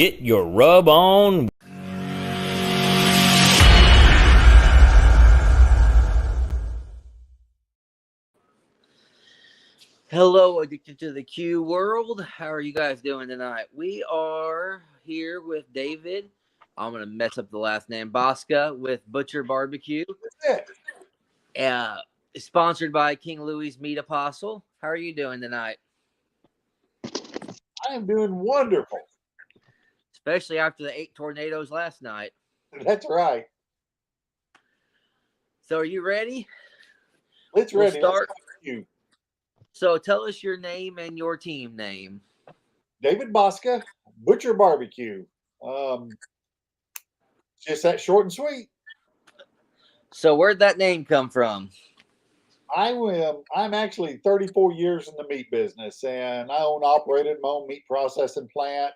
Get your rub on. Hello, Addicted to the Q world. How are you guys doing tonight? We are here with David. I'm going to mess up the last name. Bouska with Butcher BBQ. Sponsored by King Louis Meat Apostle. How are you doing tonight? I am doing wonderful. Especially after the 8 tornadoes last night. That's right. So are you ready? Let's ready. Start. Let's start with you. So tell us your name and your team name. David Bouska, Butcher BBQ. Just that short and sweet. So where'd that name come from? I'm actually 34 years in the meat business, and I operated my own meat processing plant,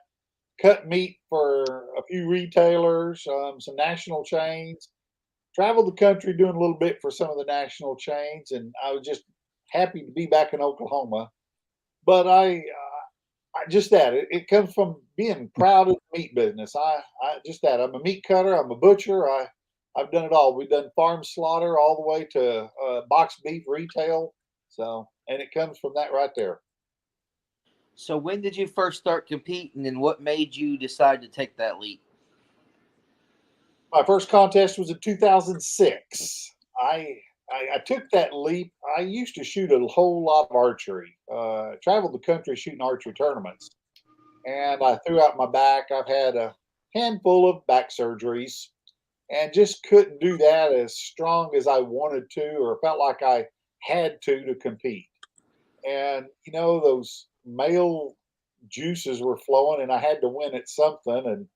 cut meat for a few retailers, some national chains, traveled the country doing a little bit for some of the national chains, and I was just happy to be back in Oklahoma. But it comes from being proud of the meat business. I'm a meat cutter. I'm a butcher. I've done it all. We've done farm slaughter all the way to boxed beef retail. And it comes from that right there. So when did you first start competing, and what made you decide to take that leap? My first contest was in 2006. I took that leap. I used to shoot a whole lot of archery. Traveled the country shooting archery tournaments, and I threw out my back. I've had a handful of back surgeries, and just couldn't do that as strong as I wanted to, or felt like I had to compete. And those male juices were flowing, and I had to win at something. And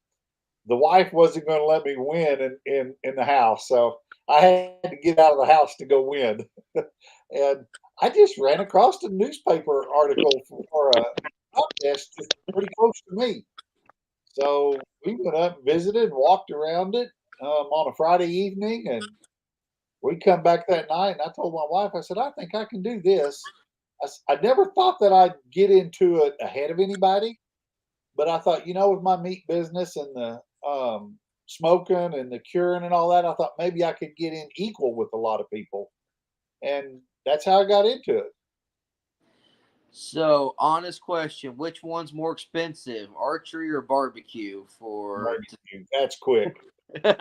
the wife wasn't going to let me win in the house, so I had to get out of the house to go win. And I just ran across a newspaper article for a contest just pretty close to me. So we went up and visited and walked around it on a Friday evening, and we come back that night, and I told my wife, I said, I think I can do this. I never thought that I'd get into it ahead of anybody, but I thought, with my meat business and the smoking and the curing and all that, I thought maybe I could get in equal with a lot of people. And that's how I got into it. So, honest question, which one's more expensive, archery or barbecue? Barbecue. That's quick. That's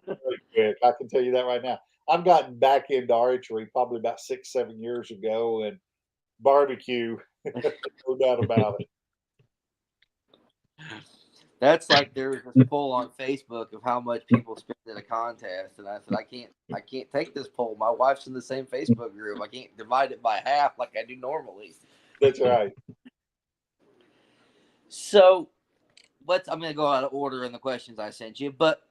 very quick. I can tell you that right now. I've gotten back into archery probably about 6-7 years ago, and barbecue, no doubt about it. That's like there was this poll on Facebook of how much people spend in a contest, and I said I can't take this poll. My wife's in the same Facebook group. I can't divide it by half like I do normally. That's right. So, I'm going to go out of order in the questions I sent you, but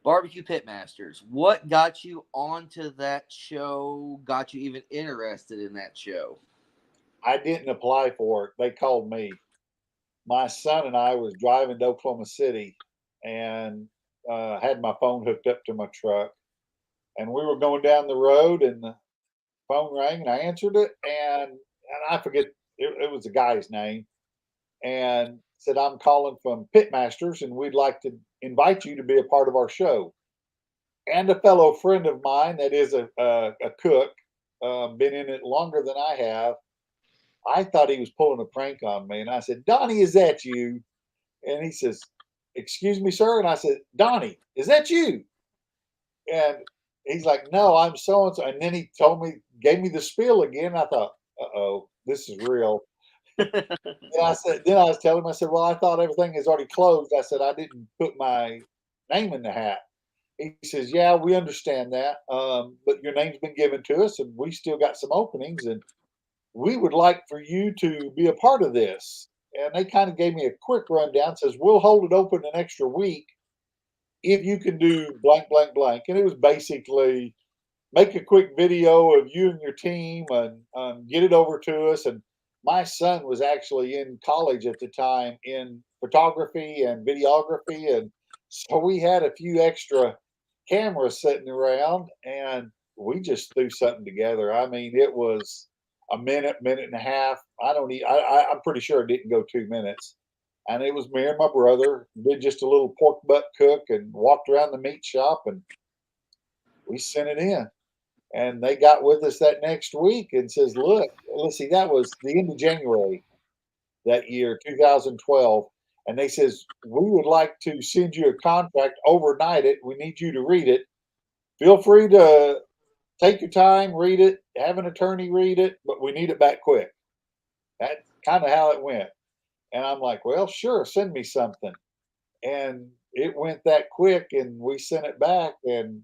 Barbecue Pitmasters, what got you onto that show? Got you even interested in that show? I didn't apply for it. They called me. My son and I was driving to Oklahoma City, and had my phone hooked up to my truck, and we were going down the road, and the phone rang, and I answered it, and I forget it was a guy's name, and said, I'm calling from Pitmasters, and we'd like to invite you to be a part of our show. And a fellow friend of mine that is a cook, been in it longer than I have. I thought he was pulling a prank on me. And I said, Donnie, is that you? And he says, excuse me, sir. And I said, Donnie, is that you? And he's like, no, I'm so-and-so. And then he gave me the spiel again. I thought, uh-oh, this is real. And then I was telling him, I said, well, I thought everything is already closed. I said, I didn't put my name in the hat. He says, yeah, we understand that. But your name's been given to us, and we still got some openings, and we would like for you to be a part of this. And they kind of gave me a quick rundown, says, we'll hold it open an extra week if you can do blank, blank, blank. And it was basically make a quick video of you and your team and get it over to us. And my son was actually in college at the time in photography and videography. And so we had a few extra cameras sitting around, and we just threw something together. I mean, it was a minute and a half. I'm pretty sure it didn't go 2 minutes. And it was me and my brother. Did just a little pork butt cook and walked around the meat shop, and we sent it in. And they got with us that next week and says, "Look, let's see, that was the end of January that year, 2012." And they says, "We would like to send you a contract, overnight it. We need you to read it. Feel free to take your time, read it, have an attorney read it, but we need it back quick." That's kind of how it went. And I'm like, "Well, sure, send me something." And it went that quick, and we sent it back, and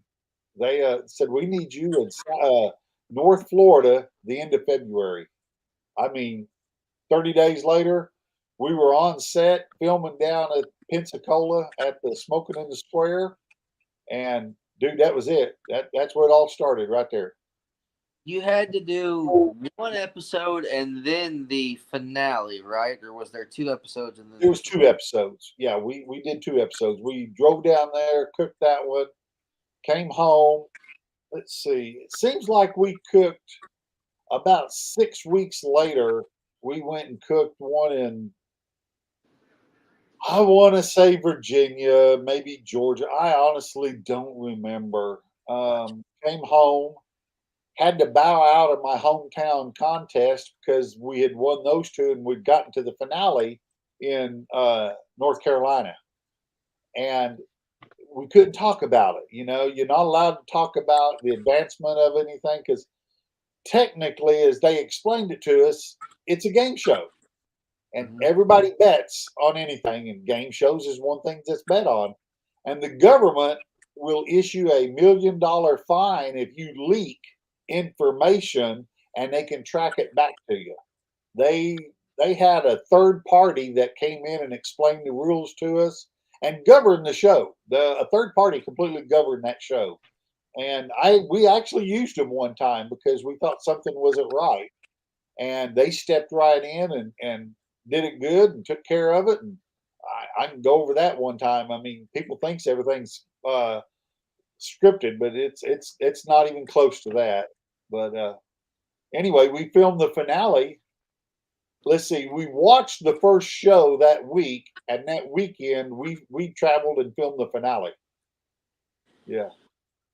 they said, "We need you in North Florida the end of February." I mean, 30 days later, we were on set filming down at Pensacola at the Smoking in the Square. And dude, that was it. That's where it all started right there. You had to do one episode and then the finale, right? Or was there 2 episodes and then It was 2 episodes. Yeah, we did 2 episodes. We drove down there, cooked that one, came home. Let's see. It seems like we cooked about 6 weeks later. We went and cooked one in, I want to say, Virginia, maybe Georgia. I honestly don't remember. Came home, had to bow out of my hometown contest because we had won those two and we'd gotten to the finale in North Carolina. And we couldn't talk about it. You know, you're not allowed to talk about the advancement of anything because technically, as they explained it to us, it's a game show. And everybody bets on anything, and game shows is one thing that's bet on. And the government will issue $1 million fine if you leak information, and they can track it back to you. They had a third party that came in and explained the rules to us and governed the show. A third party completely governed that show. And we actually used them one time because we thought something wasn't right. And they stepped right in and did it good and took care of it. And I can go over that one time. I mean, people thinks everything's scripted, but it's not even close to that. But anyway, we filmed the finale. Let's see, we watched the first show that week, and that weekend we traveled and filmed the finale. Yeah.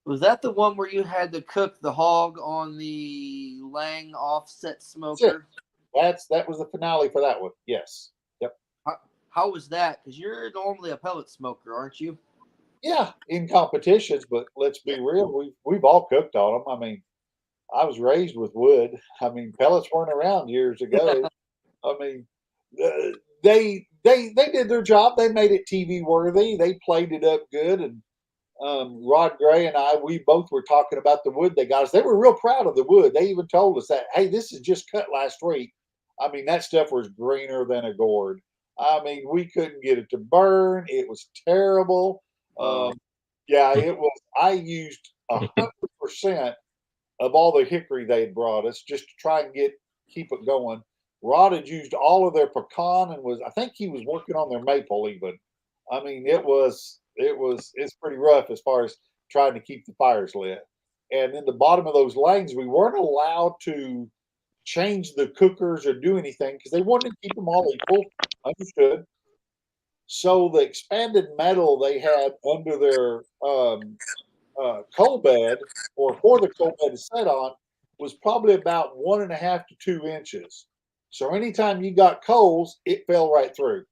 Was that the one where you had to cook the hog on the Lang offset smoker? That was the finale for that one. Yes. Yep. How was that? Because you're normally a pellet smoker, aren't you? Yeah, in competitions, but let's be real, we've all cooked on them. I mean, I was raised with wood. I mean, pellets weren't around years ago. I mean, they did their job. They made it TV worthy. They played it up good. And Rod Gray and I, we both were talking about the wood they got us. They were real proud of the wood. They even told us that, hey, this is just cut last week. I mean, that stuff was greener than a gourd. I mean, we couldn't get it to burn. It was terrible. Yeah, it was. I used 100% of all the hickory they had brought us just to try and keep it going. Rod had used all of their pecan and I think he was working on their maple even. I mean, it's pretty rough as far as trying to keep the fires lit. And in the bottom of those lanes, we weren't allowed to change the cookers or do anything because they wanted to keep them all equal. Understood. So the expanded metal they had under their coal bed, or for the coal bed to set on, was probably about 1.5 to 2 inches. So anytime you got coals, it fell right through.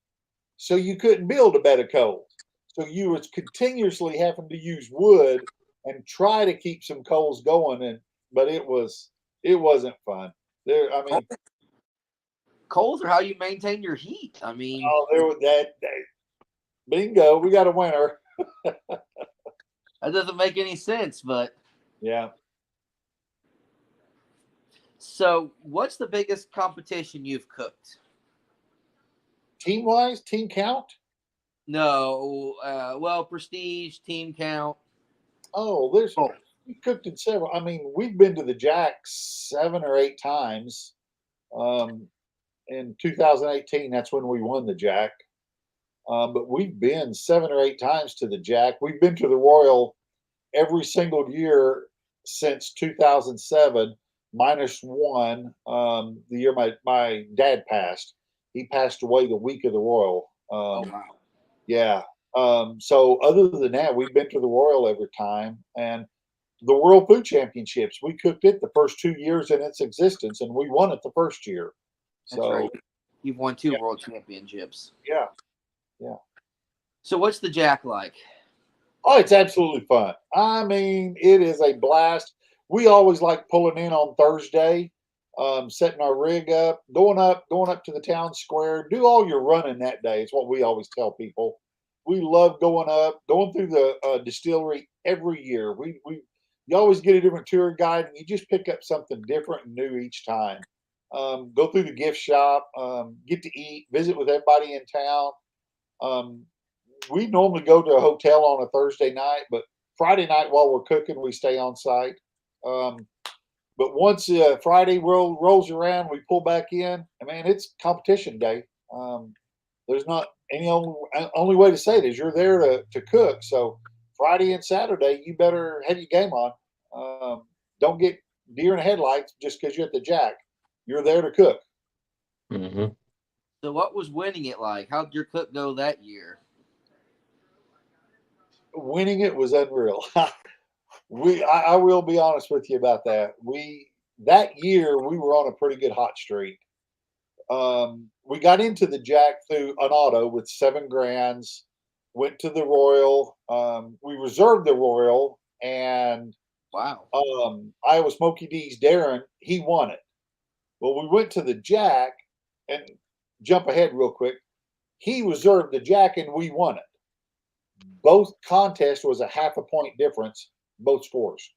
So you couldn't build a bed of coals. So you was continuously having to use wood and try to keep some coals going, but it wasn't fun. I mean, coals are how you maintain your heat. I mean, there was that. Bingo, we got a winner. That doesn't make any sense, but yeah. So, what's the biggest competition you've cooked? Team wise, team count? No, well, prestige, team count. Oh, we cooked in several. I mean, we've been to the Jack 7 or 8 times. In 2018, that's when we won the Jack. But we've been 7 or 8 times to the Jack. We've been to the Royal every single year since 2007, minus one. The year my dad passed. He passed away the week of the Royal. Oh wow. Yeah. So other than that, we've been to the Royal every time, and the World Food Championships. We cooked it the first 2 years in its existence, and we won it the first year. That's So right. You've won 2 yeah, world championships. yeah, yeah. So what's the Jack like? Oh, it's absolutely fun. I mean, it is a blast. We always like pulling in on Thursday, setting our rig up, going up to the town square. Do all your running that day. It's what we always tell people. We love going up, going through the distillery every year. You always get a different tour guide, and you just pick up something different and new each time. Go through the gift shop, get to eat, visit with everybody in town. Um, we normally go to a hotel on a Thursday night, but Friday night while we're cooking, we stay on site. Um, but once Friday rolls around, we pull back in. I mean, it's competition day. There's not any only way to say it is you're there to cook. So Friday and Saturday, you better have your game on. Don't get deer in the headlights just because you're at the Jack. You're there to cook. Mm-hmm. So what was winning it like? How'd your cook go that year? Winning it was unreal. I will be honest with you about that. That year we were on a pretty good hot streak. We got into the Jack through an auto with 7 grands. Went to the Royal. We reserved the Royal, and Wow. Iowa Smoky D's Darren, he won it. Well, we went to the Jack, and jump ahead real quick. He reserved the Jack, and we won it. Both contests was a half a point difference, both scores.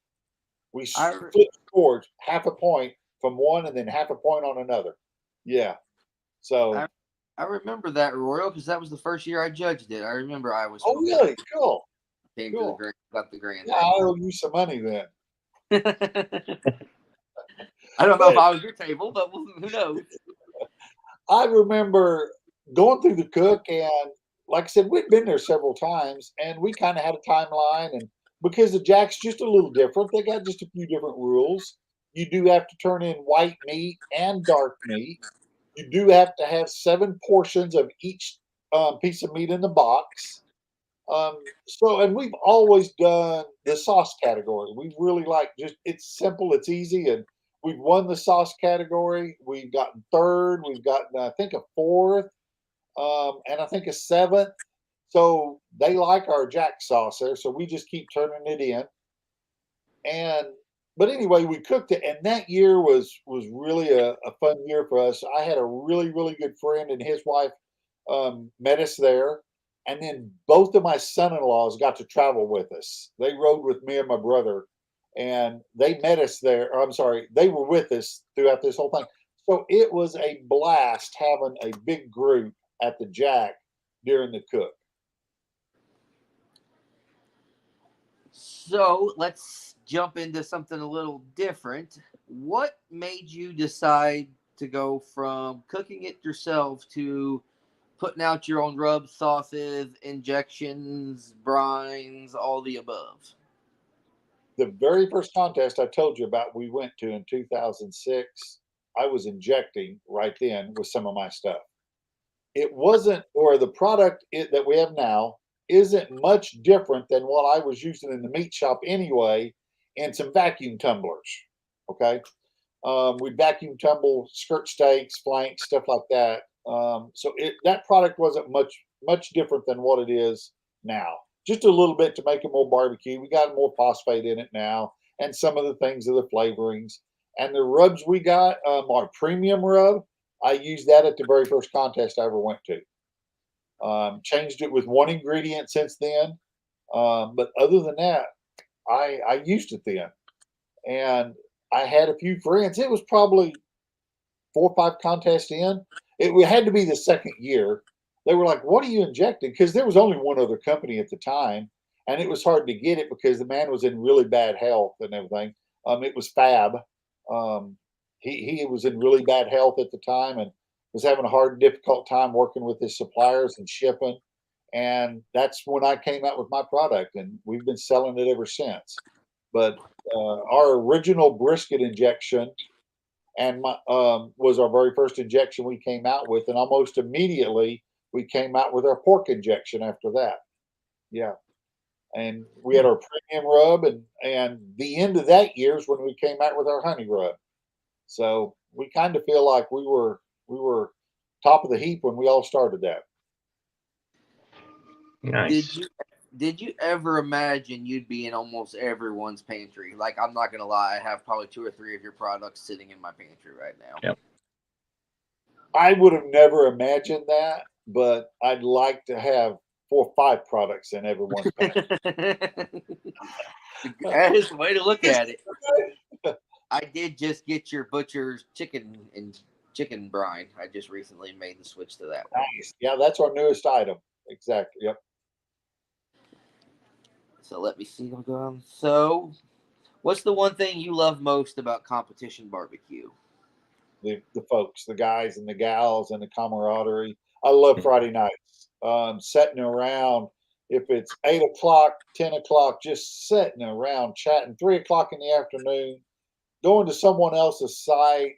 We flipped scores half a point from one and then half a point on another. Yeah. So I remember that Royal because that was the first year I judged it. I remember I was. Oh really? Cool. Came Cool. to the grand, got the grand. Yeah, I owe you some money then. I don't know if I was your table, but who knows? I remember going through the cook, and like I said, we'd been there several times, and we kind of had a timeline. And because the Jack's just a little different, they got just a few different rules. You do have to turn in white meat and dark meat. You do have to have 7 portions of each piece of meat in the box. And we've always done the sauce category. We really like it's simple, it's easy, and we've won the sauce category. We've gotten 3rd. We've gotten, I think, a 4th, and I think a 7th. So they like our Jack sauce there. So we just keep turning it in. But anyway, we cooked it, and that year was really a fun year for us. I had a really, really good friend, and his wife met us there. And then both of my son-in-laws got to travel with us. They rode with me and my brother, and they met us there. I'm sorry, they were with us throughout this whole thing. So it was a blast having a big group at the Jack during the cook. So let's jump into something a little different. What made you decide to go from cooking it yourself to putting out your own rubs, sauces, injections, brines, all the above? The very first contest I told you about we went to in 2006, I was injecting right then with some of my stuff. It wasn't, or the product that we have now isn't much different than what I was using in the meat shop anyway, and some vacuum tumblers. Okay. We'd vacuum tumble skirt steaks, flanks, stuff like that. So that product wasn't much different than what it is now. Just a little bit to make it more barbecue. We got more phosphate in it now, and some of the things of the flavorings. And the rubs we got, our premium rub, I used that at the very first contest I ever went to. Changed it with one ingredient since then, but other than that, I used it then, and I had a few friends. It was probably 4 or 5 contests in. It had to be the second year. They were like, "What are you injecting?" Because there was only one other company at the time, and it was hard to get it because the man was in really bad health and everything. It was Fab. He was in really bad health at the time and was having a hard, difficult time working with his suppliers and shipping. And that's when I came out with my product, and we've been selling it ever since. But our original brisket injection and was our very first injection we came out with, and almost immediately we came out with our pork injection after that. Yeah. And we had our premium rub, and the end of that year is when we came out with our honey rub. So we kind of feel like we were top of the heap when we all started that. Nice. Did you ever imagine you'd be in almost everyone's pantry? Like, I'm not gonna lie, I have probably 2 or 3 of your products sitting in my pantry right now. Yep. I would have never imagined that, but I'd like to have 4 or 5 products in everyone's pantry. That is the way to look at it. I did just get your Butcher's chicken and chicken brine. I just recently made the switch to that one. Nice. Yeah, that's our newest item. Exactly. Yep. So let me see. I'll go on. So, what's the one thing you love most about competition barbecue? The folks, the guys and the gals, and the camaraderie. I love Friday nights. Sitting around. If it's 8 o'clock, 10 o'clock, just sitting around chatting. 3 o'clock in the afternoon, going to someone else's site,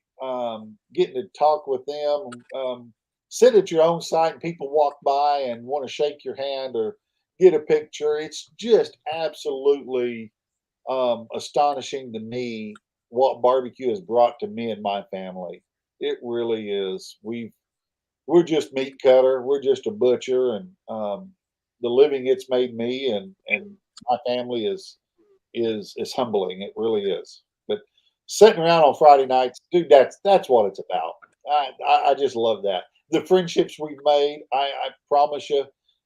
getting to talk with them. Sit at your own site and people walk by and want to shake your hand or get a picture. It's just absolutely astonishing to me what barbecue has brought to me and my family. It really is. We're just meat cutter. We're just a butcher, and the living it's made me and my family is humbling. It really is. But sitting around on Friday nights, dude, that's what it's about. I just love that. The friendships we've made. I promise you,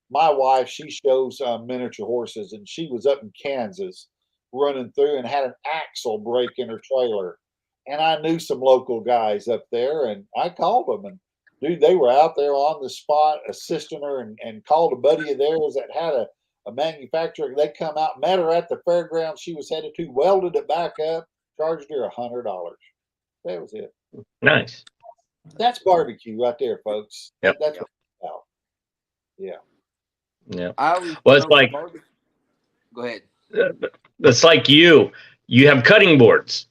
my wife, she shows miniature horses, and she was up in Kansas running through and had an axle break in her trailer. And I knew some local guys up there, and I called them, and dude, they were out there on the spot assisting her, and called a buddy of theirs that had a manufacturer. They come out, met her at the fairground she was headed to, welded it back up, charged her $100. That was it. Nice. That's barbecue right there, folks. Yep. That's what it's about. Yeah. Yeah. Well, it's like, go ahead. It's like you have cutting boards.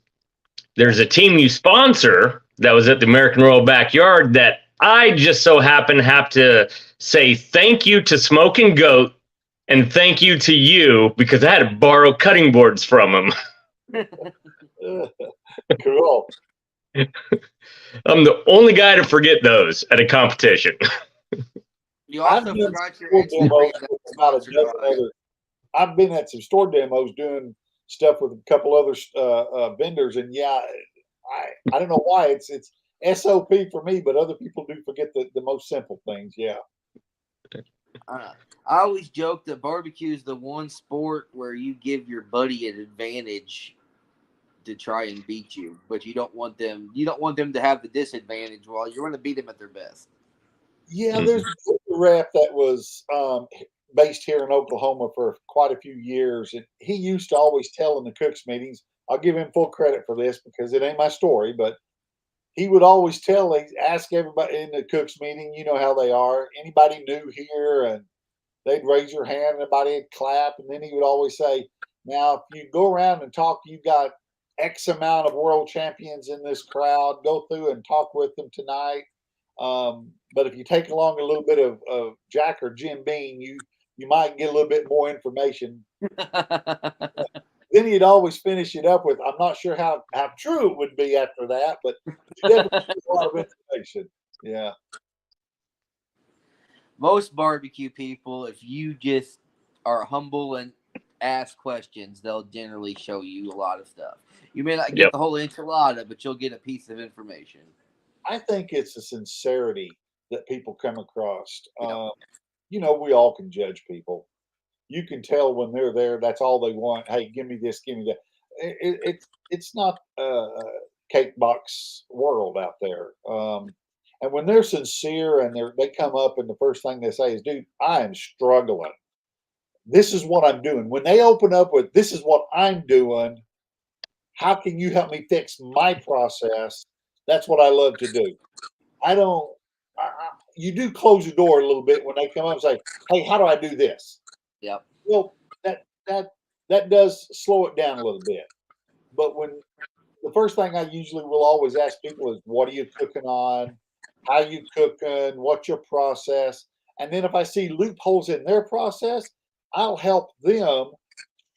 There's a team you sponsor that was at the American Royal Backyard that I just so happen have to say thank you to Smoking Goat and thank you to you because I had to borrow cutting boards from him. Cool. I'm the only guy to forget those at a competition. You also forgot your Instagram. I've been at some store demos doing stuff with a couple other vendors, and yeah, I don't know why it's SOP for me, but other people do forget the most simple things. Yeah. I always joke that barbecue is the one sport where you give your buddy an advantage to try and beat you, but you don't want them to have the disadvantage while you're going to beat them at their best. Yeah, there's a rep that was based here in Oklahoma for quite a few years, and he used to always tell in the cooks meetings. I'll give him full credit for this because it ain't my story, but he would always ask everybody in the cooks meeting, you know how they are, anybody new here, and they'd raise your hand, and everybody would clap, and then he would always say, now, if you go around and talk, you've got X amount of world champions in this crowd, go through and talk with them tonight. But if you take along a little bit of Jack or Jim Beam, you might get a little bit more information. Then he'd always finish it up with, I'm not sure how true it would be after that, but definitely a lot of information. Yeah. Most barbecue people, if you just are humble and ask questions, they'll generally show you a lot of stuff. You may not get the whole enchilada, but you'll get a piece of information. I think it's a sincerity that people come across. We all can judge people. You can tell when they're there. That's all they want. Hey, give me this, give me that. It's not a cake box world out there. And when they're sincere and they come up and the first thing they say is, "Dude, I am struggling. This is what I'm doing." When they open up with, "This is what I'm doing. How can you help me fix my process?" That's what I love to do. You do close the door a little bit when they come up and say, "Hey, how do I do this?" Yep. Well, that does slow it down a little bit. But when the first thing I usually will always ask people is, "What are you cooking on? How you cooking? What's your process?" And then if I see loopholes in their process, I'll help them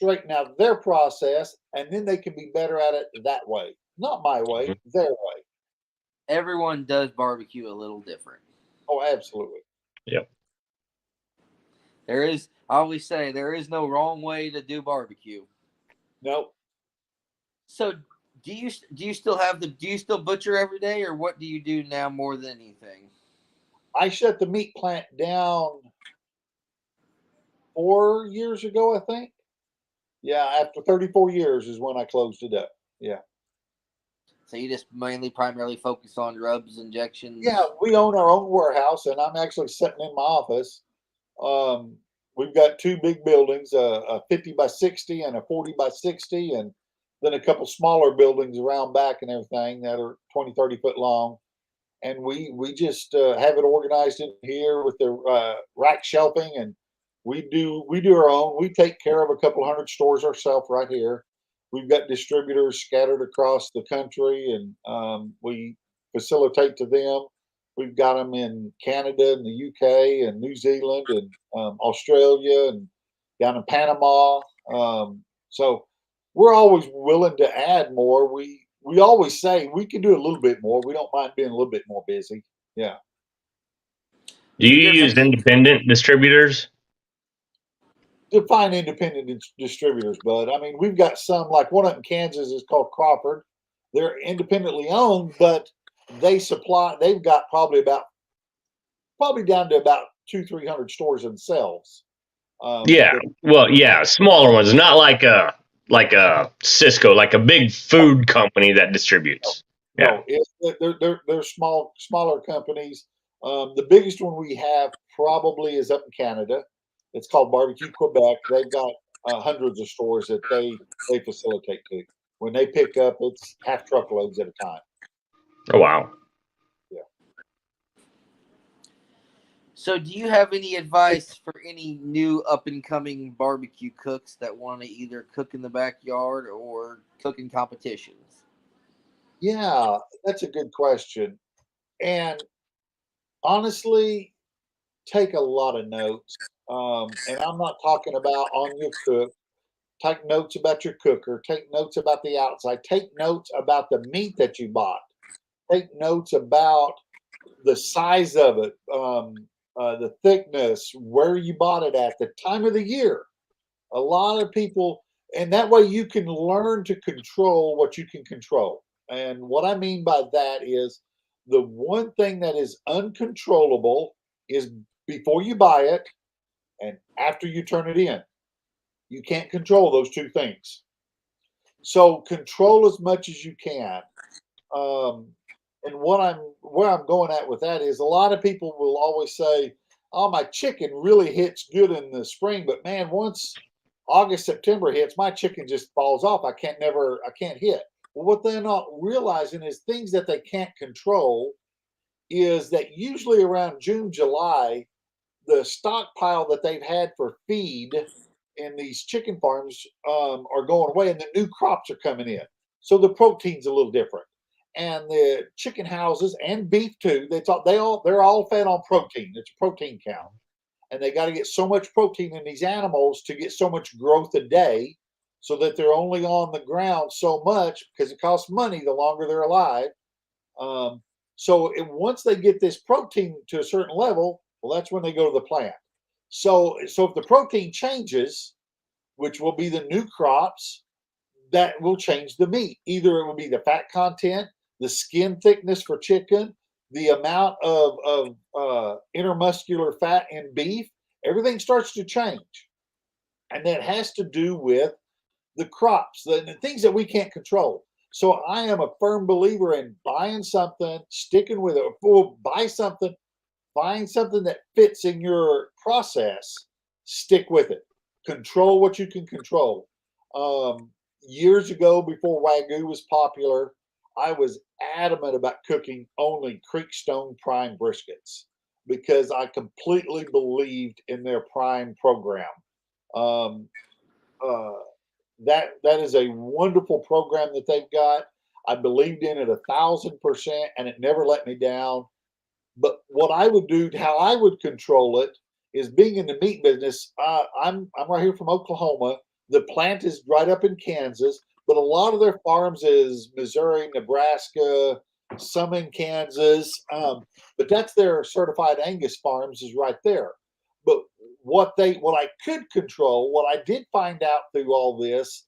straighten out their process, and then they can be better at it that way. Not my way, their way. Everyone does barbecue a little different. Oh, absolutely. Yep. I always say, there is no wrong way to do barbecue. Nope. So, do you still butcher every day, or what do you do now more than anything? I shut the meat plant down 4 years ago, I think. Yeah, after 34 years is when I closed it up. Yeah. So you just primarily focus on rubs, injections? Yeah, we own our own warehouse, and I'm actually sitting in my office. We've got two big buildings, a 50 by 60 and a 40 by 60, and then a couple smaller buildings around back and everything that are 20, 30 foot long. And we just have it organized in here with the rack shelving, and we do our own. We take care of a couple hundred stores ourselves right here. We've got distributors scattered across the country, and we facilitate to them. We've got them in Canada and the UK and New Zealand and Australia and down in Panama. So we're always willing to add more. We always say we can do a little bit more. We don't mind being a little bit more busy. Yeah. Do you use independent distributors? Define independent distributors, bud. I mean, we've got some, like one up in Kansas is called Crawford. They're independently owned, but they've got probably down to about 200-300 stores themselves. Yeah. Well, yeah, smaller ones, not like a Cisco, like a big food company that distributes. Yeah. No, they're smaller companies. The biggest one we have probably is up in Canada. It's called Barbecue Quebec. They've got hundreds of stores that they facilitate to. When they pick up, it's half truckloads at a time. Oh, wow. Yeah. So, do you have any advice for any new up and coming barbecue cooks that want to either cook in the backyard or cook in competitions? Yeah, that's a good question. And honestly, take a lot of notes. And I'm not talking about on your cook. Take notes about your cooker. Take notes about the outside. Take notes about the meat that you bought. Take notes about the size of it, the thickness, where you bought it at, the time of the year. A lot of people, and that way you can learn to control what you can control. And what I mean by that is the one thing that is uncontrollable is before you buy it and after you turn it in. You can't control those two things. So control as much as you can. Um, and where I'm going at with that is a lot of people will always say, "Oh, my chicken really hits good in the spring, but man, once August, September hits, my chicken just falls off. I can't hit." Well, what they're not realizing is things that they can't control is that usually around June, July, the stockpile that they've had for feed in these chicken farms are going away, and the new crops are coming in. So the protein's a little different, and the chicken houses and beef too. They're all fed on protein. It's a protein count, and they got to get so much protein in these animals to get so much growth a day, so that they're only on the ground so much because it costs money the longer they're alive. Once they get this protein to a certain level, well, that's when they go to the plant. So if the protein changes, which will be the new crops, that will change the meat. Either it will be the fat content, the skin thickness for chicken, the amount of intermuscular fat in beef. Everything starts to change, and that has to do with the crops, the things that we can't control. So I am a firm believer in buying something, sticking with it, or buy something, find something that fits in your process, stick with it. Control what you can control. Years ago, before Wagyu was popular, I was adamant about cooking only Creekstone prime briskets because I completely believed in their prime program. Um, uh, that is a wonderful program that they've got. I believed in it 1,000%, and it never let me down. But what I would do, how I would control it, is being in the meat business. I'm right here from Oklahoma. The plant is right up in Kansas, but a lot of their farms is Missouri, Nebraska, some in Kansas. But that's their certified Angus farms is right there. But what I could control, what I did find out through all this,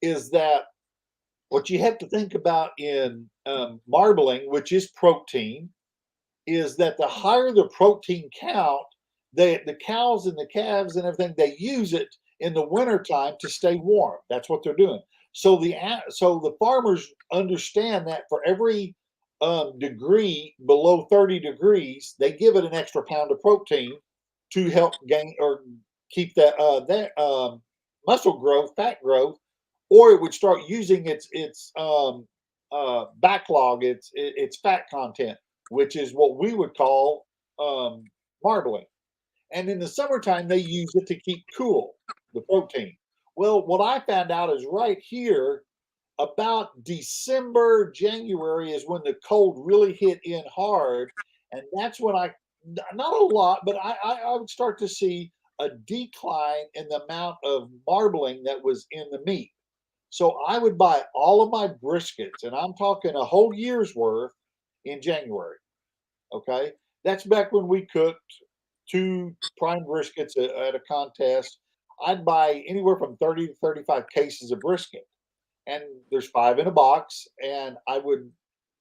is that what you have to think about in marbling, which is protein, is that the higher the protein count, the cows and the calves and everything, they use it in the wintertime to stay warm. That's what they're doing. So the farmers understand that for every degree below 30 degrees, they give it an extra pound of protein to help gain or keep that muscle growth, fat growth, or it would start using its backlog, its fat content, which is what we would call marbling. And in the summertime, they use it to keep cool, the protein. Well, what I found out is right here, about December, January is when the cold really hit in hard. And that's when not a lot, but I would start to see a decline in the amount of marbling that was in the meat. So I would buy all of my briskets, and I'm talking a whole year's worth in January. Okay. That's back when we cooked 2 prime briskets at a contest. I'd buy anywhere from 30 to 35 cases of brisket. And there's 5 in a box, and I would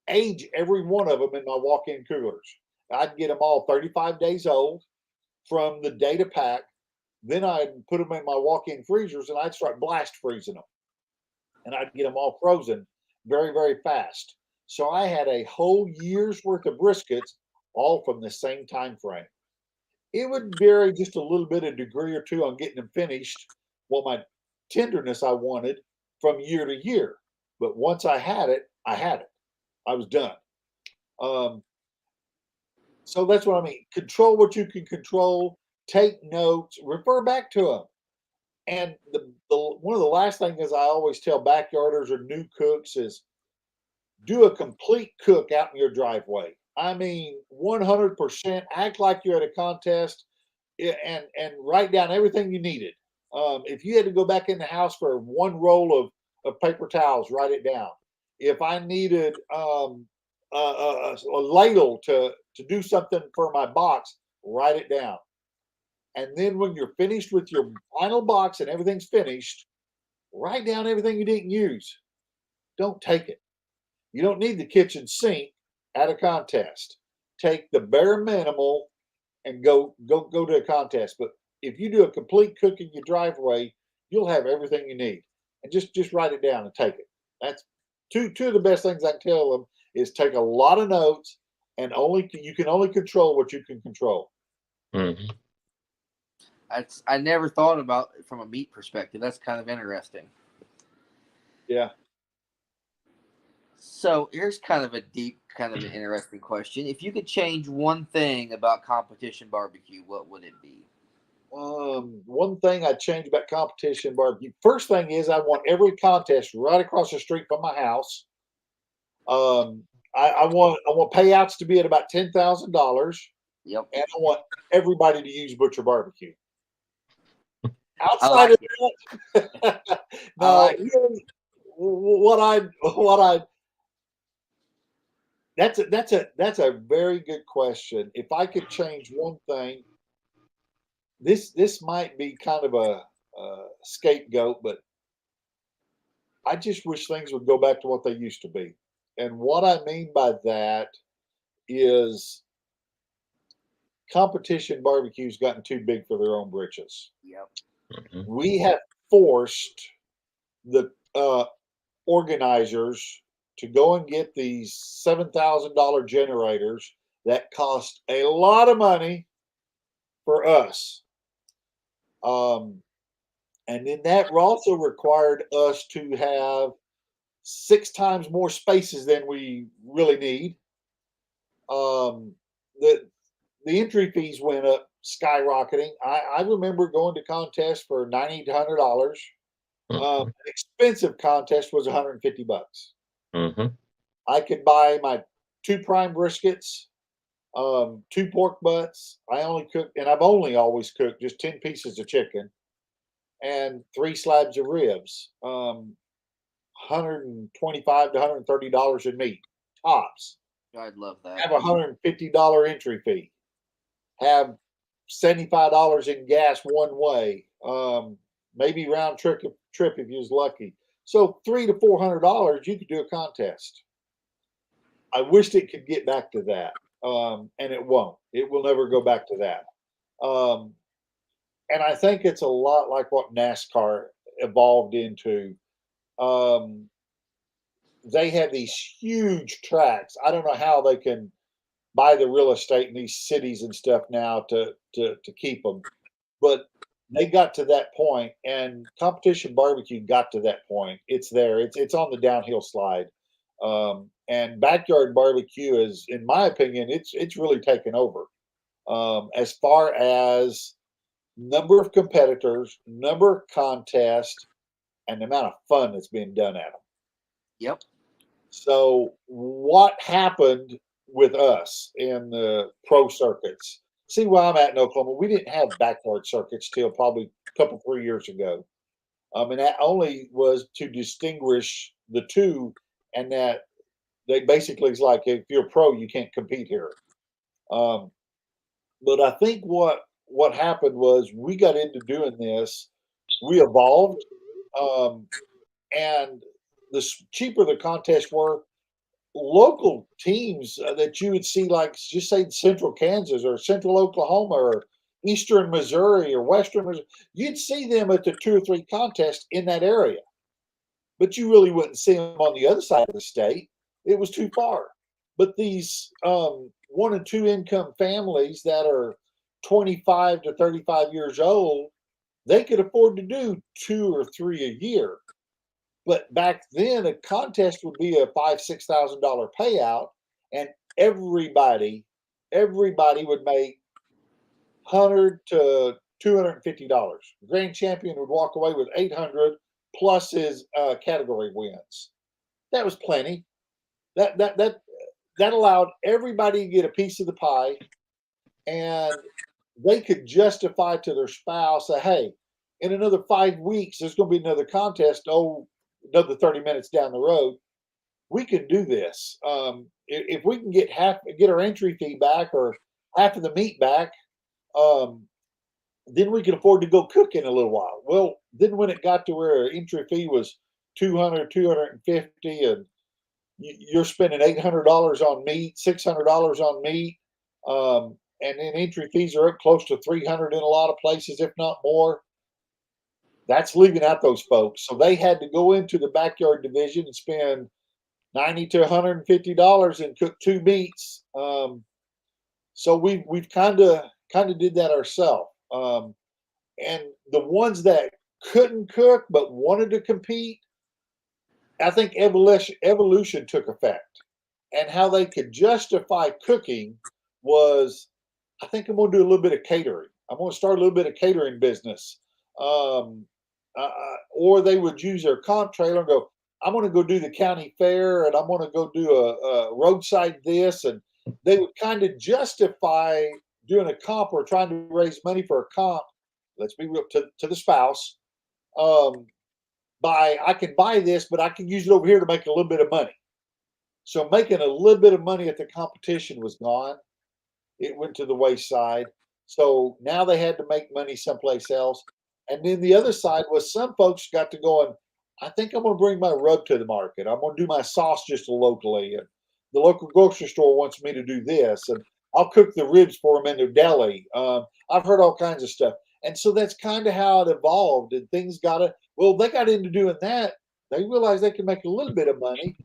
age every one of them in my walk-in coolers. I'd get them all 35 days old from the day to pack. Then I'd put them in my walk-in freezers, and I'd start blast freezing them. And I'd get them all frozen very, very fast. So I had a whole year's worth of briskets, all from the same time frame. It would vary just a little bit, a degree or two on getting them finished, what my tenderness I wanted from year to year. But once I had it, I had it. I was done. So that's what I mean. Control what you can control. Take notes. Refer back to them. And the one of the last things I always tell backyarders or new cooks is do a complete cook out in your driveway. I mean, 100%. Act like you're at a contest, and write down everything you needed. If you had to go back in the house for one roll of paper towels, write it down. If I needed a ladle to do something for my box, write it down. And then when you're finished with your final box and everything's finished, write down everything you didn't use. Don't take it. You don't need the kitchen sink at a contest. Take the bare minimal and go to a contest. But if you do a complete cook in your driveway, you'll have everything you need. And just write it down and take it. That's two of the best things I can tell them is take a lot of notes, and you can only control what you can control. Mm-hmm. I never thought about it from a meat perspective. That's kind of interesting. Yeah. So here's kind of a deep, kind of an interesting question. If you could change one thing about competition barbecue, what would it be? One thing I'd change about competition barbecue. First thing is I want every contest right across the street from my house. I want payouts to be at about $10,000. Yep. And I want everybody to use Butcher BBQ. Outside like of that, no. like That's a very good question. If I could change one thing, this might be kind of a scapegoat, but I just wish things would go back to what they used to be. And what I mean by that is competition barbecue's gotten too big for their own britches. Yep. Mm-hmm. We have forced the organizers to go and get these $7,000 generators that cost a lot of money for us. And then that also required us to have 6 times more spaces than we really need. The entry fees went up, skyrocketing. I remember going to contests for $90 to $100. Mm-hmm. An expensive contest was $150. Mm-hmm. I could buy my 2 prime briskets 2 pork butts. I only cook, and I've only always cooked just 10 pieces of chicken and 3 slabs of ribs. 125 to $130 in meat tops. I'd love that. Have a $150 entry fee. Have $75 in gas one way. Maybe round trip if you was lucky. So $300 to $400, you could do a contest. I wished it could get back to that, and it won't. It will never go back to that. And I think it's a lot like what NASCAR evolved into. They have these huge tracks. I don't know how they can buy the real estate in these cities and stuff now to keep them, but they got to that point, and competition barbecue got to that point. It's there. It's on the downhill slide, and backyard barbecue is, in my opinion, it's really taken over. As far as number of competitors, number of contests, and the amount of fun that's being done at them. Yep. So what happened with us in the pro circuits? See where I'm at in Oklahoma, we didn't have backyard circuits till probably a couple, 3 years ago. And that only was to distinguish the two, and that they basically is like, if you're a pro, you can't compete here. But I think what happened was we got into doing this, we evolved, and the cheaper the contests were, local teams that you would see, like just say Central Kansas or Central Oklahoma or Eastern Missouri or Western Missouri, you'd see them at the 2 or 3 contests in that area, but you really wouldn't see them on the other side of the state. It was too far. But these 1 and 2 income families that are 25 to 35 years old, they could afford to do 2 or 3 a year. But back then, a contest would be a $5,000-$6,000 payout, and everybody would make $100 to $250. Grand champion would walk away with $800 plus his category wins. That was plenty. That allowed everybody to get a piece of the pie, and they could justify to their spouse that, hey, in another 5 weeks, there's going to be another contest. Another 30 minutes down the road, we can do this. If we can get our entry fee back or half of the meat back, then we can afford to go cook in a little while. Well, then when it got to where entry fee was $200, $250, and you're spending $800 on meat, $600 on meat, and then entry fees are up close to $300 in a lot of places, if not more. That's leaving out those folks. So they had to go into the backyard division and spend $90 to $150 and cook 2 meats. So we've kind of did that ourselves. And the ones that couldn't cook but wanted to compete, I think evolution took effect. And how they could justify cooking was, I think I'm going to do a little bit of catering. I'm going to start a little bit of catering business. Or they would use their comp trailer and go, I'm going to go do the county fair, and I'm going to go do a roadside this. And they would kind of justify doing a comp or trying to raise money for a comp, let's be real, to the spouse, by, I can buy this, but I can use it over here to make a little bit of money. So making a little bit of money at the competition was gone. It went to the wayside. So now they had to make money someplace else. And then the other side was some folks got to going, I think I'm going to bring my rub to the market. I'm going to do my sauce just locally. And the local grocery store wants me to do this. And I'll cook the ribs for them in their deli. I've heard all kinds of stuff. And so that's kind of how it evolved. And things they got into doing that. They realized they could make a little bit of money.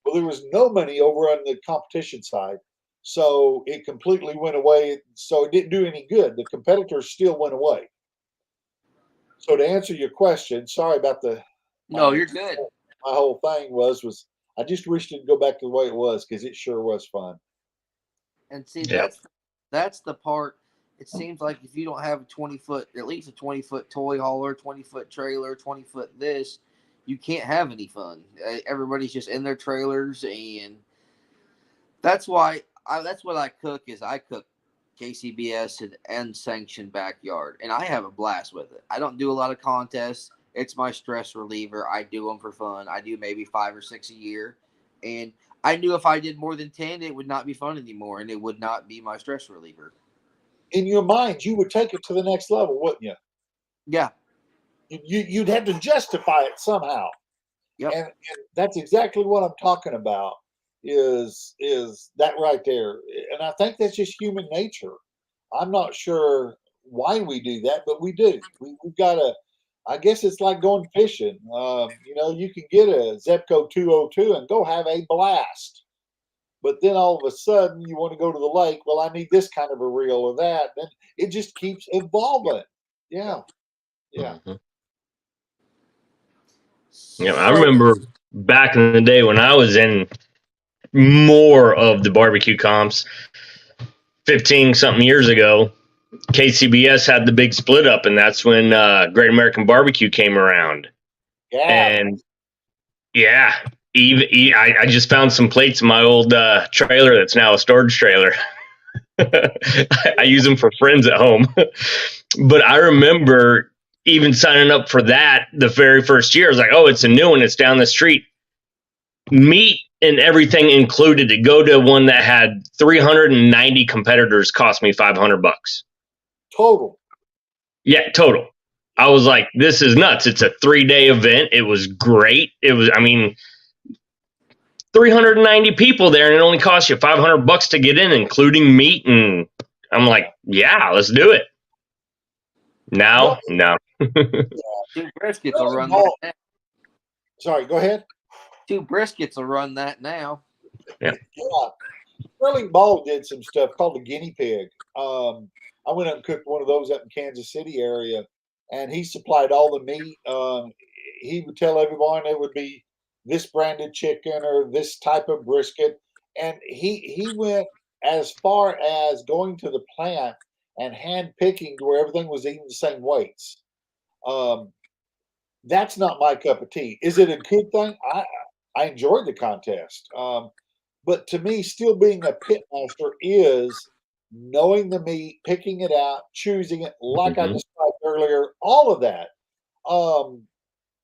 Well, there was no money over on the competition side. So it completely went away. So it didn't do any good. The competitors still went away. So to answer your question, sorry about No, you're good. My whole thing was I just wished it'd go back to the way it was, because it sure was fun. And see, that's the part. It seems like if you don't have a 20-foot, at least a 20-foot toy hauler, 20-foot trailer, 20-foot this, you can't have any fun. Everybody's just in their trailers, and that's why that's what I cook. Is I cook KCBS and unsanctioned backyard, and I have a blast with it. I don't do a lot of contests. It's my stress reliever. I do them for fun. I do maybe 5 or 6 a year, and I knew if I did more than 10, it would not be fun anymore, and it would not be my stress reliever. In your mind, you would take it to the next level, wouldn't you? Yeah. You'd have to justify it somehow. Yep. And that's exactly what I'm talking about. Is that right there? And I think that's just human nature. I'm not sure why we do that, but we do. We've got to. I guess it's like going fishing. You can get a Zebco 202 and go have a blast. But then all of a sudden you want to go to the lake. Well, I need this kind of a reel or that. Then it just keeps evolving. Yeah. Yeah. Mm-hmm. Yeah, I remember back in the day when I was in more of the barbecue comps, 15-something years ago, KCBS had the big split up, and that's when Great American Barbecue came around. Yeah. And yeah, I just found some plates in my old trailer that's now a storage trailer. I use them for friends at home. But I remember even signing up for that the very first year. I was like, oh, it's a new one. It's down the street. Meat and everything included. To go to one that had 390 competitors cost me $500. Total. Yeah, total. I was like, this is nuts. It's a 3-day event. It was great. 390 people there, and it only cost you $500 to get in, including meat. And I'm like, yeah, let's do it. Now, no. 2 briskets will run that now. Sorry, go ahead. 2 briskets will run that now. Yeah. Sterling Ball did some stuff called the guinea pig. I went up and cooked one of those up in Kansas City area, and he supplied all the meat. He would tell everyone it would be this branded chicken or this type of brisket. And he went as far as going to the plant and hand picking to where everything was eating the same weights. That's not my cup of tea. Is it a good thing? I enjoyed the contest. But to me, still being a pit master is knowing the meat, picking it out, choosing it, like I described earlier, all of that.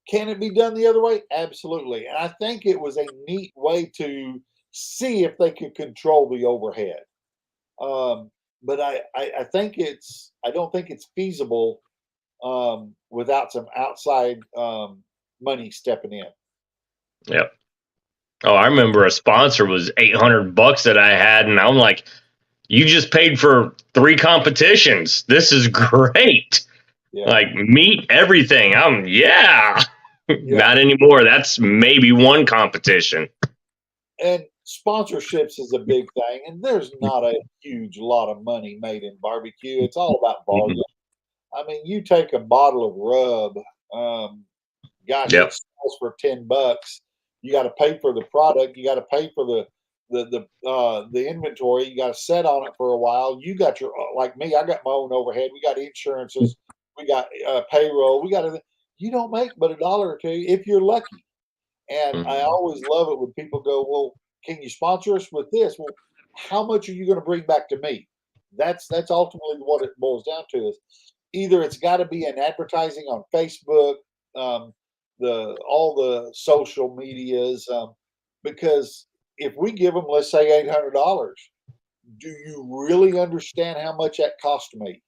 Can it be done the other way? Absolutely. And I think it was a neat way to see if they could control the overhead. But I don't think it's feasible without some outside money stepping in. Yep. Oh, I remember a sponsor was $800 that I had, and I'm like, you just paid for 3 competitions. This is great. Yeah. Like meat, everything. Not anymore. That's maybe 1 competition. And sponsorships is a big thing, and there's not a huge lot of money made in barbecue. It's all about volume. I mean, you take a bottle of rub, it sells for $10. You got to pay for the product. You got to pay for the inventory. You got to set on it for a while. You got your, like me, I got my own overhead. We got insurances. We got payroll. You don't make but $1 or $2 if you're lucky. And I always love it when people go, well, can you sponsor us with this? Well, how much are you going to bring back to me? That's ultimately what it boils down to. Is either it's got to be an advertising on Facebook, all the social medias, because if we give them, let's say $800, do you really understand how much that cost me?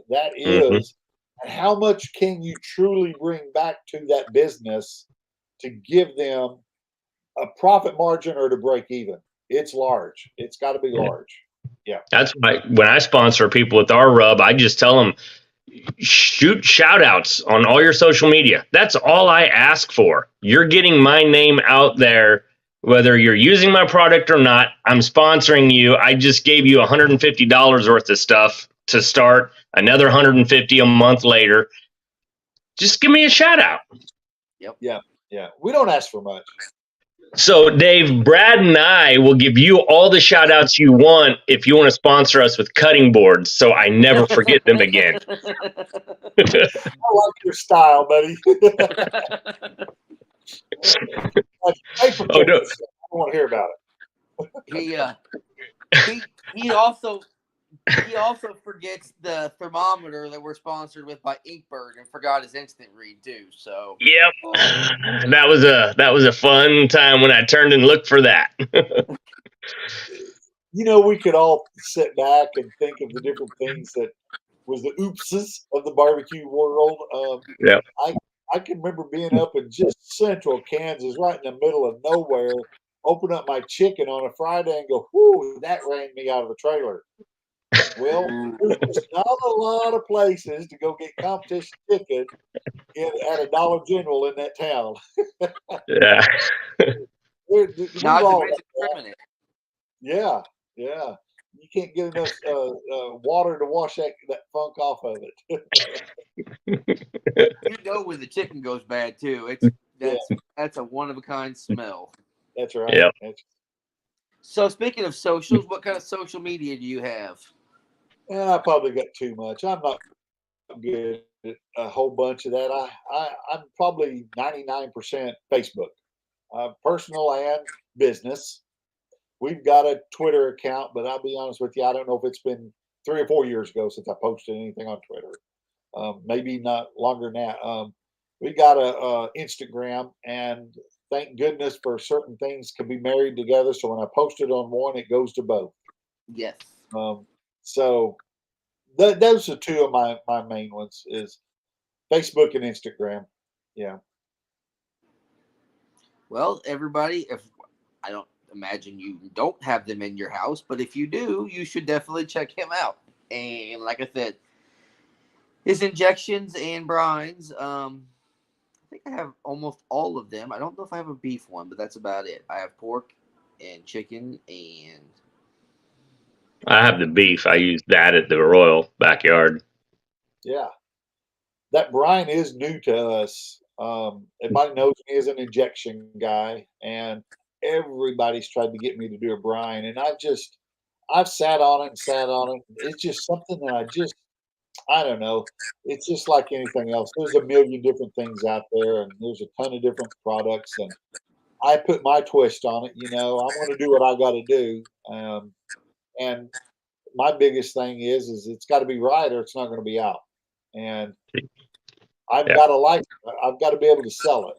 That is, and how much can you truly bring back to that business to give them a profit margin or to break even? It's large. It's got to be large. Yeah. That's why when I sponsor people with our rub, I just tell them, shoot shout outs on all your social media. That's all I ask for. You're getting my name out there, whether you're using my product or not. I'm sponsoring you. I just gave you $150 worth of stuff to start, another $150 a month later. Just give me a shout out. Yep. Yeah. We don't ask for much. So, Dave, Brad and I will give you all the shout outs you want if you want to sponsor us with cutting boards, so I never forget them again. I like your style, buddy. Oh, no. I don't want to hear about it. he also forgets the thermometer that we're sponsored with by Inkbird and forgot his instant read too. So Yep. That was a fun time when I turned and looked for that. We could all sit back and think of the different things that was the oopses of the barbecue world. Yep. I can remember being up in just central Kansas, right in the middle of nowhere, open up my chicken on a Friday and go, whoo, that ran me out of the trailer. Well, there's just not a lot of places to go get competition chicken at a Dollar General in that town. Yeah. We've not to all mention discriminate. Yeah. You can't get enough water to wash that funk off of it. When the chicken goes bad too. That's a one of a kind smell. That's right. Yep. So speaking of socials, what kind of social media do you have? I probably got too much. I'm not good at a whole bunch of that. I'm probably 99% Facebook, personal and business. We've got a Twitter account, but I'll be honest with you, I don't know if it's been 3 or 4 years ago since I posted anything on Twitter. Maybe not longer than that. We got a Instagram, and thank goodness for certain things can be married together. So when I post it on one, it goes to both. Yes. So those are two of my main ones is Facebook and Instagram. Yeah. Well, everybody, if I don't imagine you don't have them in your house, but if you do, you should definitely check him out. And like I said, his injections and brines, I think I have almost all of them. I don't know if I have a beef one, but that's about it. I have pork and chicken and I have the beef. I used that at the Royal backyard. Yeah. That brine is new to us. Everybody knows me as an injection guy, and everybody's tried to get me to do a brine, and I've sat on it and sat on it. It's just something that I don't know. It's just like anything else. There's a million different things out there, and there's a ton of different products, and I put my twist on it. I'm going to do what I got to do, and my biggest thing is it's got to be right, or it's not going to be out, and I've Yeah. got to like it. I've got to be able to sell it.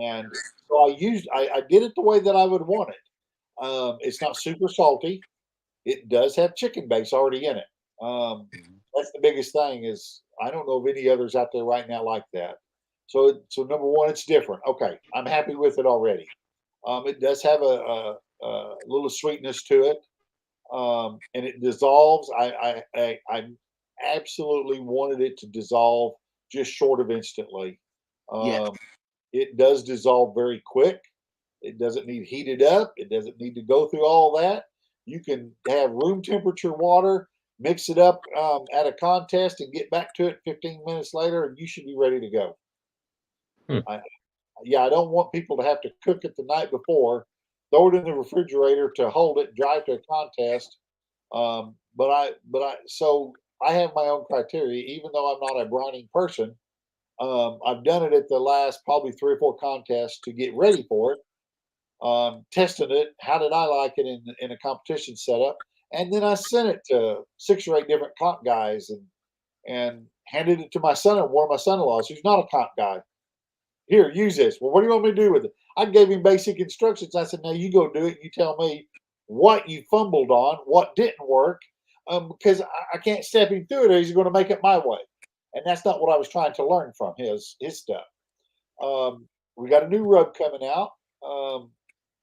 And so I did it the way that I would want it. It's not super salty. It does have chicken base already in it. That's the biggest thing is I don't know of any others out there right now like that. So number one, it's different. Okay, I'm happy with it already. It does have a little sweetness to it, and it dissolves. I absolutely wanted it to dissolve just short of instantly. yes. It does dissolve very quick. It doesn't need heated up. It doesn't need to go through all that. You can have room temperature water, mix it up at a contest, and get back to it 15 minutes later, and you should be ready to go. Hmm. I don't want people to have to cook it the night before, throw it in the refrigerator to hold it, drive to a contest. So I have my own criteria, even though I'm not a brining person. I've done it at the last probably 3 or 4 contests to get ready for it. Tested it. How did I like it in a competition setup? And then I sent it to 6 or 8 different comp guys and handed it to my son and one of my son-in-laws who's not a comp guy. Here, use this. Well, what do you want me to do with it? I gave him basic instructions. I said, now you go do it. You tell me what you fumbled on, what didn't work, because I can't step him through it or he's going to make it my way. And that's not what I was trying to learn from his stuff. We got a new rub coming out.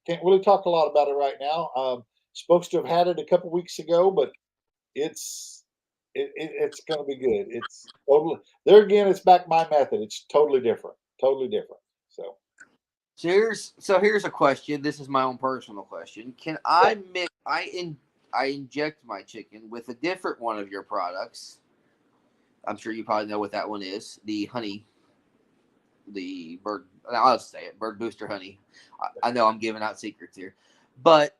Can't really talk a lot about it right now. Supposed to have had it a couple weeks ago, but it's going to be good. It's totally there again. It's back my method. It's totally different. Totally different. So Here's a question. This is my own personal question. Can I mix? I inject my chicken with a different one of your products. I'm sure you probably know what that one is. The honey, the bird. I'll just say it. Bird booster honey. I know I'm giving out secrets here, but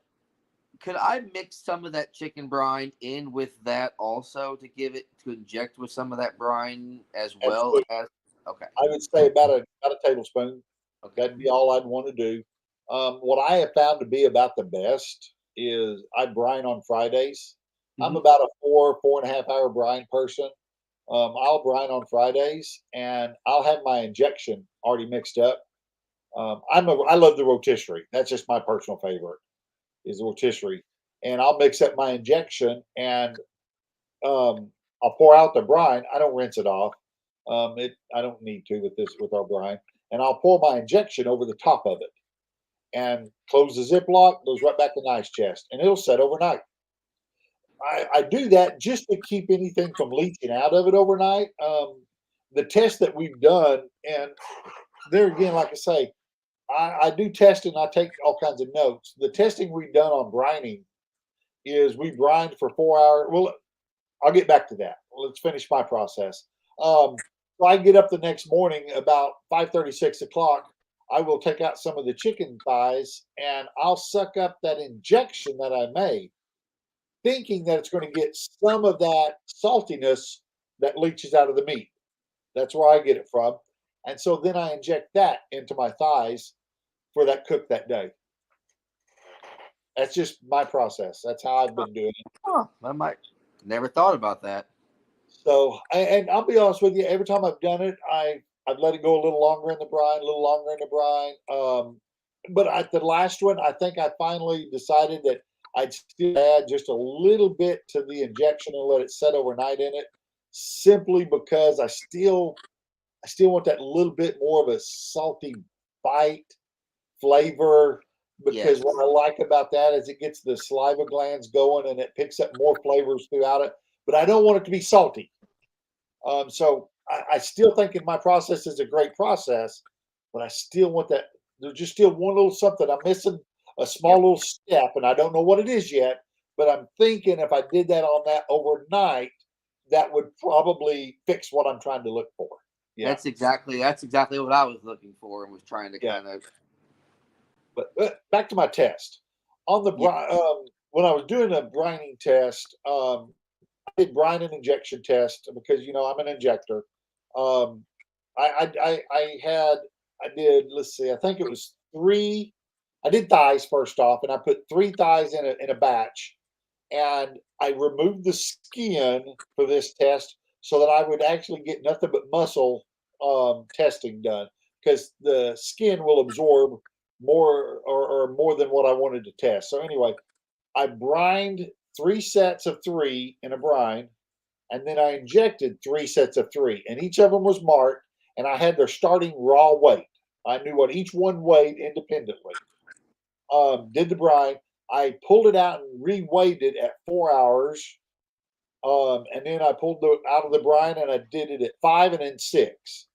could I mix some of that chicken brine in with that also to inject with some of that brine as well absolutely. as? Okay. I would say about a tablespoon. Okay. That'd be all I'd want to do. What I have found to be about the best is I brine on Fridays. I'm Mhm. about a 4.5 hour brine person. I'll brine on Fridays, and I'll have my injection already mixed up. I love the rotisserie. That's just my personal favorite is the rotisserie, and I'll mix up my injection, and I'll pour out the brine. I don't rinse it off. I don't need to with our brine, and I'll pour my injection over the top of it and close the ziplock. Goes right back in the ice chest, and it'll set overnight. I do that just to keep anything from leaching out of it overnight. The test that we've done, and there again, like I say, I do testing. I take all kinds of notes. The testing we've done on brining is we brined for 4 hours. Well, I'll get back to that. Let's finish my process. So I get up the next morning about 5:30, 6 o'clock. I will take out some of the chicken thighs and I'll suck up that injection that I made, thinking that it's going to get some of that saltiness that leaches out of the meat. That's where I get it from. And so then I inject that into my thighs for that cook that day. That's just my process. That's how I've been doing it. Oh, I might never thought about that. So, and I'll be honest with you, every time I've done it, I've let it go a little longer in the brine, a little longer in the brine. But at the last one, I think I finally decided that I'd still add just a little bit to the injection and let it set overnight in it, simply because I still want that little bit more of a salty bite flavor. Because Yes. what I like about that is it gets the saliva glands going and it picks up more flavors throughout it. But I don't want it to be salty. So I still think in my process is a great process, but I still want that. There's just still one little something I'm missing, a small Yep. little step, and I don't know what it is yet. But I'm thinking if I did that on that overnight, that would probably fix what I'm trying to look for. Yeah, That's exactly what I was looking for and was trying to yeah. kind of. But back to my test on the Yeah. when I was doing a brining test. I did brine and injection test because I'm an injector. Um, I did, let's see, I think it was three. I did thighs first off, and I put three thighs in a batch, and I removed the skin for this test so that I would actually get nothing but muscle testing done because the skin will absorb more or more than what I wanted to test. So anyway, I brined three sets of three in a brine, and then I injected three sets of three, and each of them was marked, and I had their starting raw weight. I knew what each one weighed independently. Did the brine. I pulled it out and reweighed it at 4 hours, and then I pulled it out of the brine and I did it at 5 and then 6.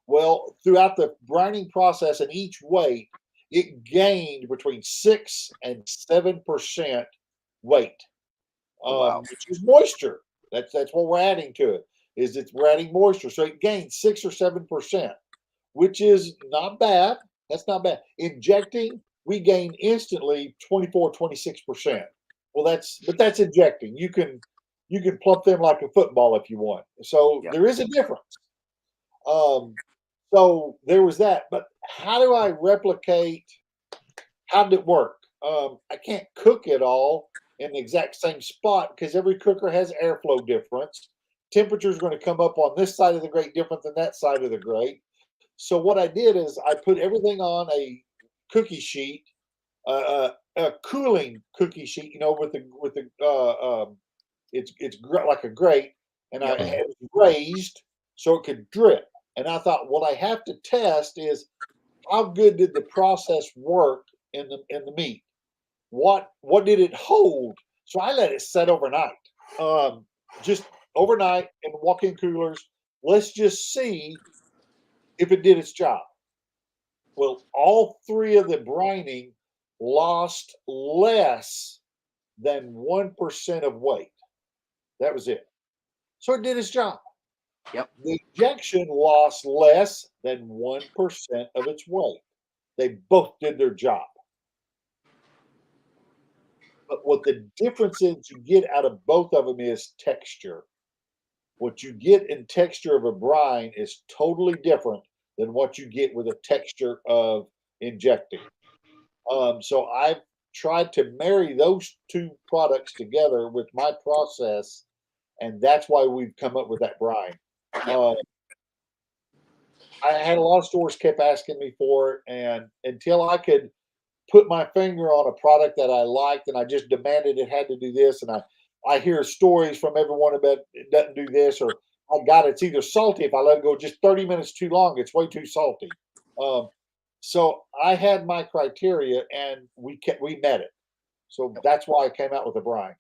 Well, throughout the brining process and each weight, it gained between 6 and 7% weight, Wow. which is moisture. That's what we're adding to it. We're adding moisture, so it gains 6 or 7%, which is not bad. That's not bad. Injecting, we gain instantly 24, 26%. Well, that's injecting. You can plump them like a football if you want. So Yep. there is a difference. So there was that. But how do I replicate? How did it work? I can't cook it all in the exact same spot because every cooker has airflow difference. Temperature is going to come up on this side of the grate different than that side of the grate. So what I did is I put everything on a cookie sheet, a cooling cookie sheet, it's like a grate, and I Yep. had it raised so it could drip. And I thought what I have to test is how good did the process work in the meat? What did it hold? So I let it set overnight, just overnight in walk-in coolers. Let's just see if it did its job. Well, all three of the brining lost less than 1% of weight. That was it. So it did its job. Yep. The injection lost less than 1% of its weight. They both did their job. But what the difference is you get out of both of them is texture. What you get in texture of a brine is totally different than what you get with a texture of injecting. So I've tried to marry those two products together with my process, and that's why we've come up with that brine. I had a lot of stores kept asking me for it, and until I could put my finger on a product that I liked, and I just demanded it had to do this, and I hear stories from everyone about it doesn't do this, or oh God, it's either salty if I let it go just 30 minutes too long, it's way too salty. Um, so I had my criteria, and we met it. So that's why I came out with the brine.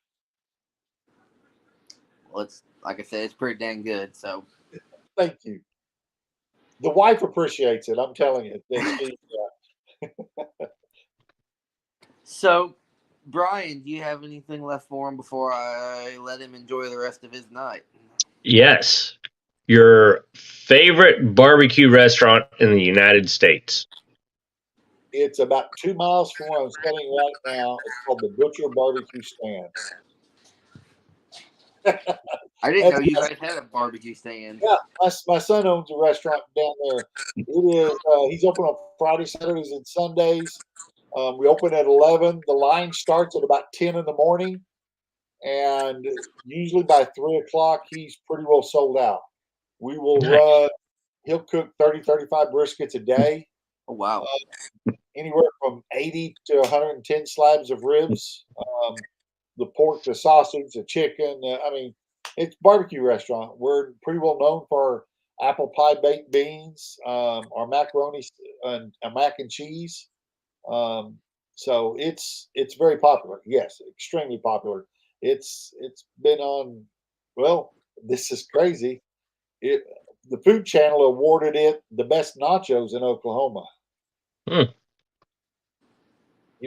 Well, it's like I said, it's pretty dang good. So thank you. The wife appreciates it. I'm telling you. So, Brian, do you have anything left for him before I let him enjoy the rest of his night? Yes. Your favorite barbecue restaurant in the United States? It's about 2 miles from where I'm standing right now. It's called the Butcher BBQ stand. I didn't know you guys had a barbecue stand. Yeah, my son owns a restaurant down there. It is. He's open on Fridays, Saturdays, and Sundays. We open at 11. The line starts at about 10 in the morning, and usually by 3 o'clock, he's pretty well sold out. We will run. He'll cook 30, 35 briskets a day. Oh, wow. Anywhere from 80 to 110 slabs of ribs. The pork, the sausage, the chicken. I mean, it's a barbecue restaurant. We're pretty well known for our apple pie baked beans, our macaroni and mac and cheese. So it's very popular. Yes, extremely popular. It's been on. Well, this is crazy. The Food Channel awarded it the best nachos in Oklahoma. You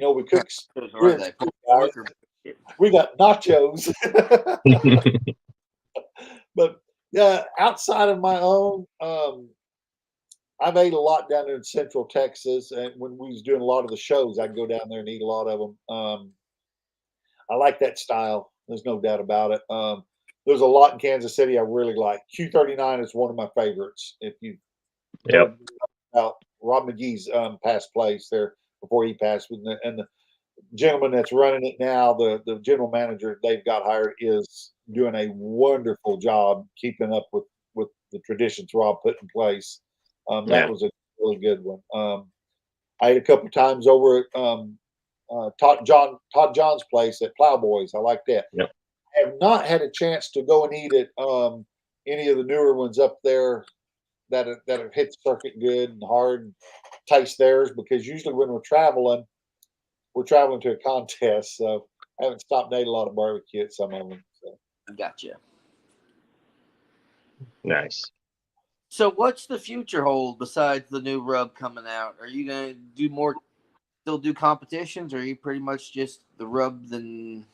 know, we cook ribs, we got nachos. But outside of my own, I've ate a lot down there in Central Texas, and when we was doing a lot of the shows, I'd go down there and eat a lot of them. I like that style. There's no doubt about it. There's a lot in Kansas City I really like. Q39 is one of my favorites. If you heard about Rob McGee's past place there before he passed, and the gentleman that's running it now, the general manager they've got hired, is doing a wonderful job keeping up with the traditions Rob put in place. That was a really good one. I ate a couple times over at Todd John's place at Plowboys. I like that. Yep. I have not had a chance to go and eat at any of the newer ones up there that have hit the circuit good and hard and taste theirs, because usually when we're traveling to a contest, so I haven't stopped and ate a lot of barbecue at some of them. So. Gotcha. Nice. So what's the future hold besides the new rub coming out? Are you going to do more, still do competitions, or are you pretty much just the rubs and...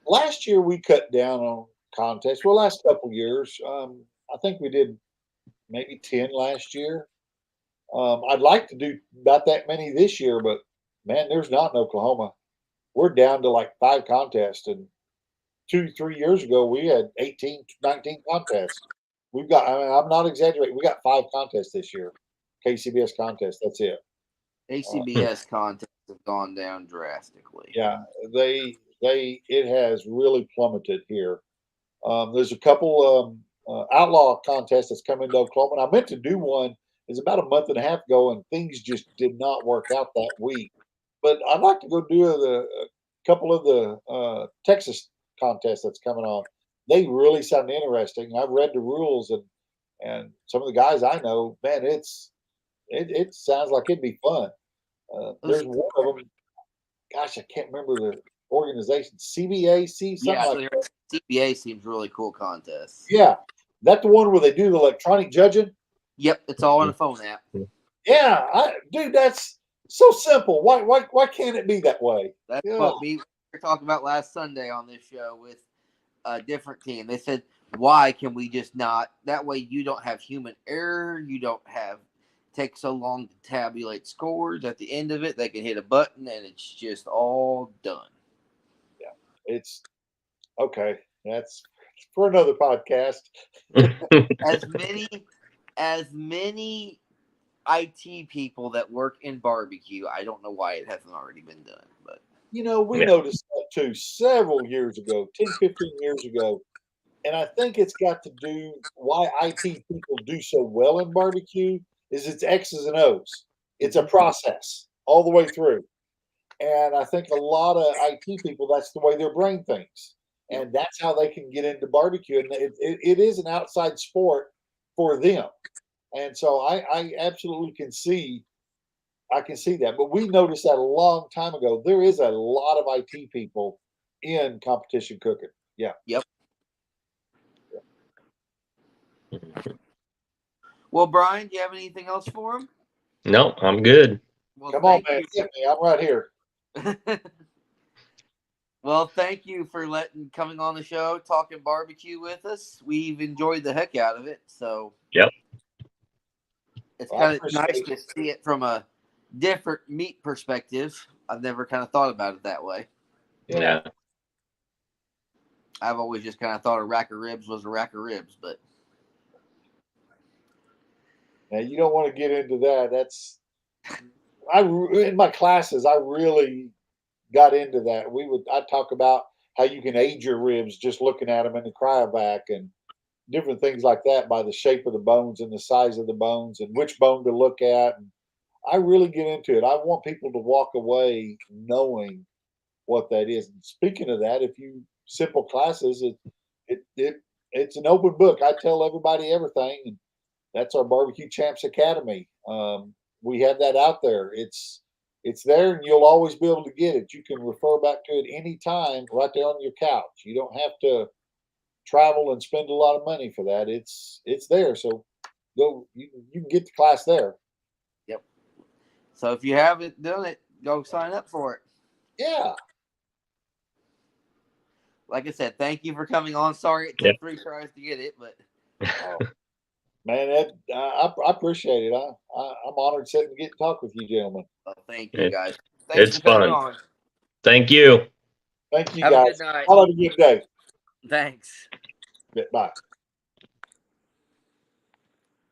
Last year we cut down on contests. Well, last couple years, I think we did maybe 10 last year. I'd like to do about that many this year, but man, there's not in Oklahoma. We're down to like 5 contests, and 2-3 years ago we had 18, 19 contests. We've got, I mean, I'm not exaggerating, we got 5 contests this year. KCBS contests, that's it. ACBS contests have gone down drastically. Yeah, it has really plummeted here. There's a couple outlaw contests that's coming to Oklahoma, and I meant to do one. It's about a month and a half ago, and things just did not work out that week. But I'd like to go do a couple of the Texas contests that's coming on. They really sound interesting. I've read the rules, and some of the guys I know, man, it sounds like it'd be fun. There's one of them. Gosh, I can't remember the organization. CBAC, something like that. CBA seems really cool contest. Yeah, that's the one where they do the electronic judging. Yep, it's all on a phone app. Yeah, dude, that's so simple. Why can't it be that way? That's what we were talking about last Sunday on this show with a different team. They said, why can we just not? That way you don't have human error. You don't have take so long to tabulate scores. At the end of it, they can hit a button and it's just all done. Yeah, it's okay. That's for another podcast. as many IT people that work in barbecue. I don't know why it hasn't already been done, but You know, we Yeah. noticed that too several years ago, 10, 15 years ago. And I think it's got to do why IT people do so well in barbecue is it's X's and O's. It's a process all the way through. And I think a lot of IT people, that's the way their brain thinks. And that's how they can get into barbecue. And it is an outside sport for them. And so I absolutely can see I can see that. But we noticed that a long time ago. There is a lot of IT people in competition cooking. Yeah. yep. Well, Brian, do you have anything else for him? No, I'm good. Well, Come on, thank man. Hit me. I'm right here. you. Well, thank you for coming on the show, talking barbecue with us. We've enjoyed the heck out of it. So Yep. it's Well, I kind of nice appreciate to see it from a different meat perspective. I've never kind of thought about it that way. Yeah. I've always just kind of thought a rack of ribs was a rack of ribs, but Now you don't want to get into that. That's in my classes. I really got into that. I talk about how you can age your ribs just looking at them in the cryovac and different things like that by the shape of the bones and the size of the bones and which bone to look at. And I really get into it. I want people to walk away knowing what that is. And speaking of that, if you simple classes, it's an open book. I tell everybody everything, and that's our Barbecue Champs Academy. We have that out there. It's there, and you'll always be able to get it. You can refer back to it anytime, right there on your couch. You don't have to travel and spend a lot of money for that. It's there. So go. You can get the class there. yep. So if you haven't done it, go sign up for it. Yeah. Like I said, thank you for coming on. Sorry it took 3 tries to get it, but Man, I appreciate it. I'm honored to sit and get to talk with you, gentlemen. thank you guys. Thanks It's for coming fun. on. Thank you. Thank you, Have guys. a good night. Have a good day. Thanks. Bye.